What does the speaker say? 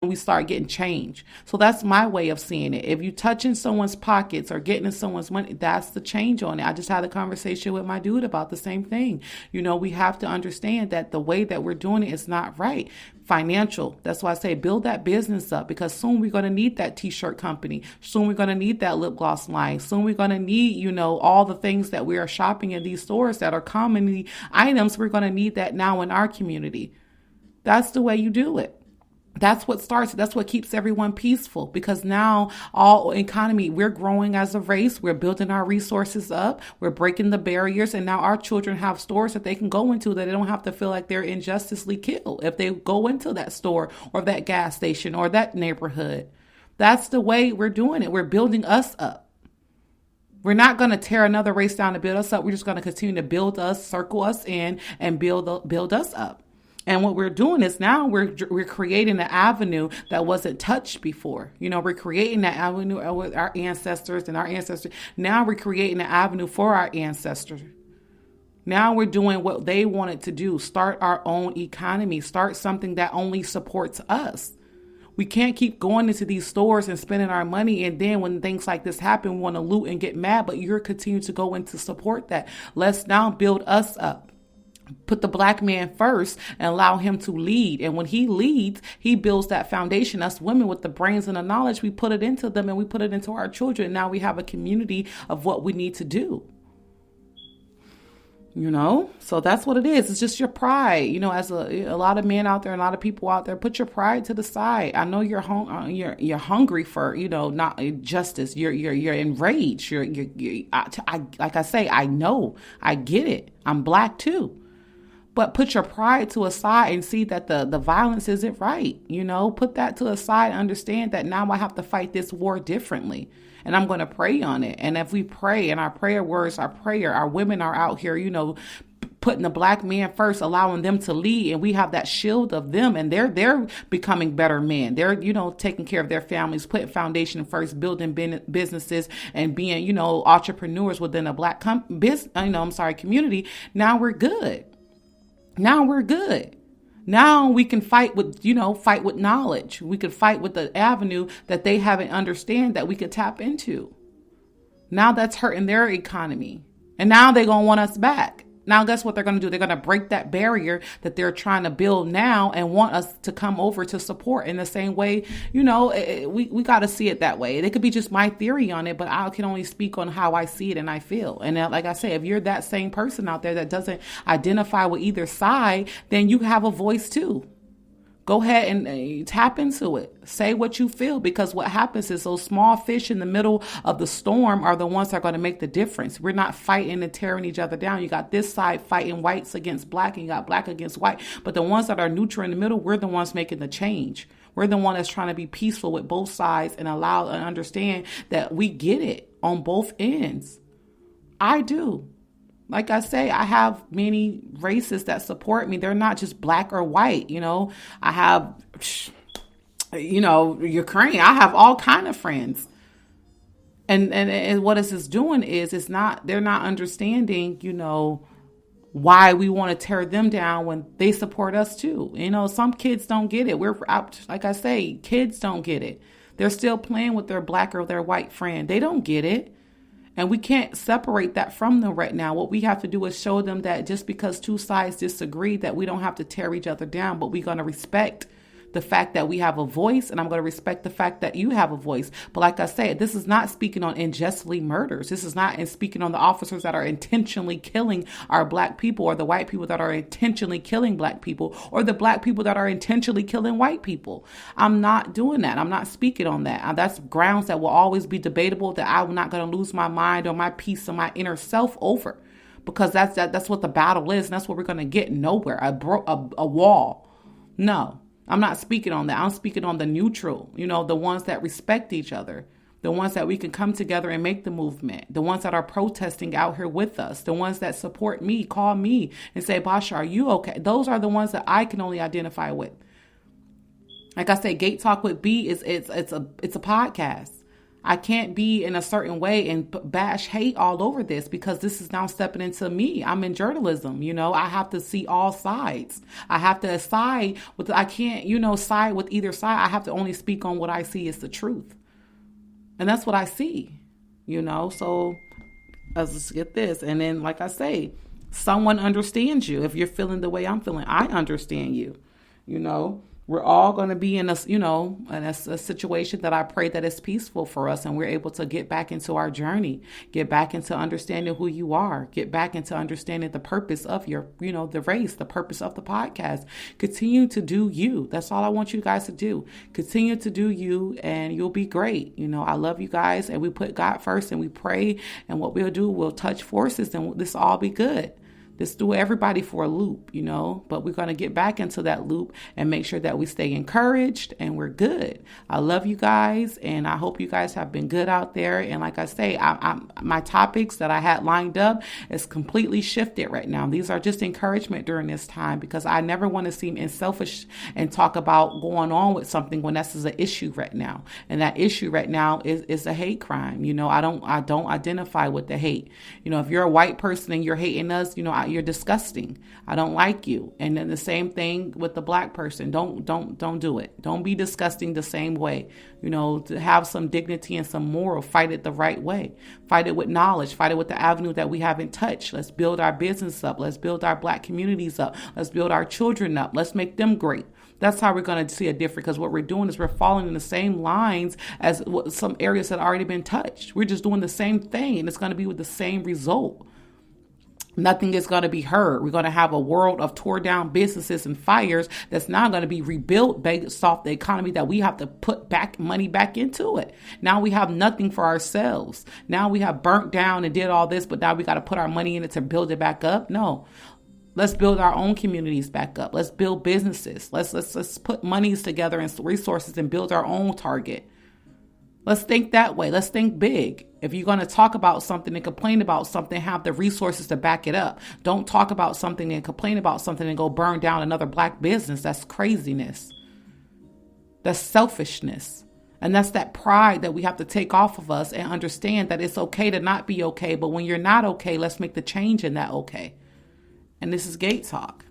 we start getting change. So that's my way of seeing it. If you touching someone's pockets or getting in someone's money, that's the change on it. I just had a conversation with my dude about the same thing. We have to understand that the way that we're doing it is not right. Financial. That's why I say build that business up, because soon we're going to need that t-shirt company. Soon we're going to need that lip gloss line. Soon we're going to need, all the things that we are shopping in these stores that are commonly items. We're going to need that now in our community. That's the way you do it. That's what starts. That's what keeps everyone peaceful, because now all economy, we're growing as a race. We're building our resources up. We're breaking the barriers. And now our children have stores that they can go into that they don't have to feel like they're injusticely killed if they go into that store or that gas station or that neighborhood. That's the way we're doing it. We're building us up. We're not going to tear another race down to build us up. We're just going to continue to build us, circle us in, and build us up. And what we're doing is now we're creating an avenue that wasn't touched before. We're creating that avenue with our ancestors and our ancestors. Now we're creating an avenue for our ancestors. Now we're doing what they wanted to do. Start our own economy. Start something that only supports us. We can't keep going into these stores and spending our money, and then when things like this happen, we want to loot and get mad, but you're continuing to go in to support that. Let's now build us up. Put the black man first and allow him to lead. And when he leads, he builds that foundation. Us women with the brains and the knowledge, we put it into them and we put it into our children. Now we have a community of what we need to do. So that's what it is. It's just your pride. As a lot of men out there, a lot of people out there, put your pride to the side. I know you're hungry for, not justice. You're enraged. Like I say, I know, I get it. I'm black too. But put your pride to a side and see that the violence isn't right. Put that to a side. Understand that now I have to fight this war differently. And I'm going to pray on it. And if we pray and our prayer words, our women are out here, putting the black man first, allowing them to lead. And we have that shield of them, and they're becoming better men. They're, taking care of their families, putting foundation first, building businesses and being, entrepreneurs within a black community. Now we're good. Now we can fight with knowledge. We can fight with the avenue that they haven't understand that we could tap into. Now that's hurting their economy. And now they're going to want us back. Now, guess what they're going to do? They're going to break that barrier that they're trying to build now and want us to come over to support in the same way. We got to see it that way. It could be just my theory on it, but I can only speak on how I see it and I feel. And like I say, if you're that same person out there that doesn't identify with either side, then you have a voice too. Go ahead and tap into it. Say what you feel, because what happens is those small fish in the middle of the storm are the ones that are going to make the difference. We're not fighting and tearing each other down. You got this side fighting whites against black, and you got black against white. But the ones that are neutral in the middle, we're the ones making the change. We're the one that's trying to be peaceful with both sides and allow and understand that we get it on both ends. I do. Like I say, I have many races that support me. They're not just black or white. I have, Ukraine. I have all kind of friends. And what this is doing is they're not understanding, why we want to tear them down when they support us too. Some kids don't get it. We're out, like I say, kids don't get it. They're still playing with their black or their white friend. They don't get it. And we can't separate that from them right now. What we have to do is show them that just because two sides disagree, that we don't have to tear each other down, but we're going to respect the fact that we have a voice, and I'm going to respect the fact that you have a voice. But like I said, this is not speaking on unjustly murders. This is not speaking on the officers that are intentionally killing our black people, or the white people that are intentionally killing black people, or the black people that are intentionally killing white people. I'm not doing that. I'm not speaking on that. That's grounds that will always be debatable, that I'm not going to lose my mind or my peace or my inner self over, because that's what the battle is, and that's what we're going to get nowhere. A wall. No. I'm not speaking on that. I'm speaking on the neutral, the ones that respect each other, the ones that we can come together and make the movement, the ones that are protesting out here with us, the ones that support me, call me and say, Basha, are you okay? Those are the ones that I can only identify with. Like I say, Gate Talk with B it's a podcast. I can't be in a certain way and bash hate all over this, because this is now stepping into me. I'm in journalism, I have to see all sides. I have to side with, I can't, side with either side. I have to only speak on what I see is the truth. And that's what I see, so let's get this. And then, like I say, someone understands you. If you're feeling the way I'm feeling, I understand you, We're all going to be in a situation that I pray that is peaceful for us, and we're able to get back into our journey, get back into understanding who you are, get back into understanding the purpose of your, the race, the purpose of the podcast. Continue to do you. That's all I want you guys to do. Continue to do you, and you'll be great. I love you guys, and we put God first, and we pray, and what we'll do, we'll touch forces, and this will all be good. This threw everybody for a loop, but we're going to get back into that loop and make sure that we stay encouraged and we're good. I love you guys, and I hope you guys have been good out there. And like I say, my topics that I had lined up is completely shifted right now. These are just encouragement during this time, because I never want to seem selfish and talk about going on with something when this is an issue right now. And that issue right now is a hate crime. I don't identify with the hate. If you're a white person and you're hating us, you're disgusting. I don't like you. And then the same thing with the black person. Don't do it. Don't be disgusting the same way. To have some dignity and some moral, fight it the right way. Fight it with knowledge. Fight it with the avenue that we haven't touched. Let's build our business up. Let's build our black communities up. Let's build our children up. Let's make them great. That's how we're going to see a difference, because what we're doing is we're following in the same lines as some areas that already been touched. We're just doing the same thing, and it's going to be with the same result. Nothing is going to be heard. We're going to have a world of tore down businesses and fires that's now going to be rebuilt based off the economy that we have to put money back into it. Now we have nothing for ourselves. Now we have burnt down and did all this, but now we got to put our money in it to build it back up. No. Let's build our own communities back up. Let's build businesses. Let's put monies together and resources and build our own Target. Let's think that way. Let's think big. If you're going to talk about something and complain about something, have the resources to back it up. Don't talk about something and complain about something and go burn down another black business. That's craziness. That's selfishness. And that's that pride that we have to take off of us and understand that it's okay to not be okay. But when you're not okay, let's make the change in that okay. And this is Gate Talk.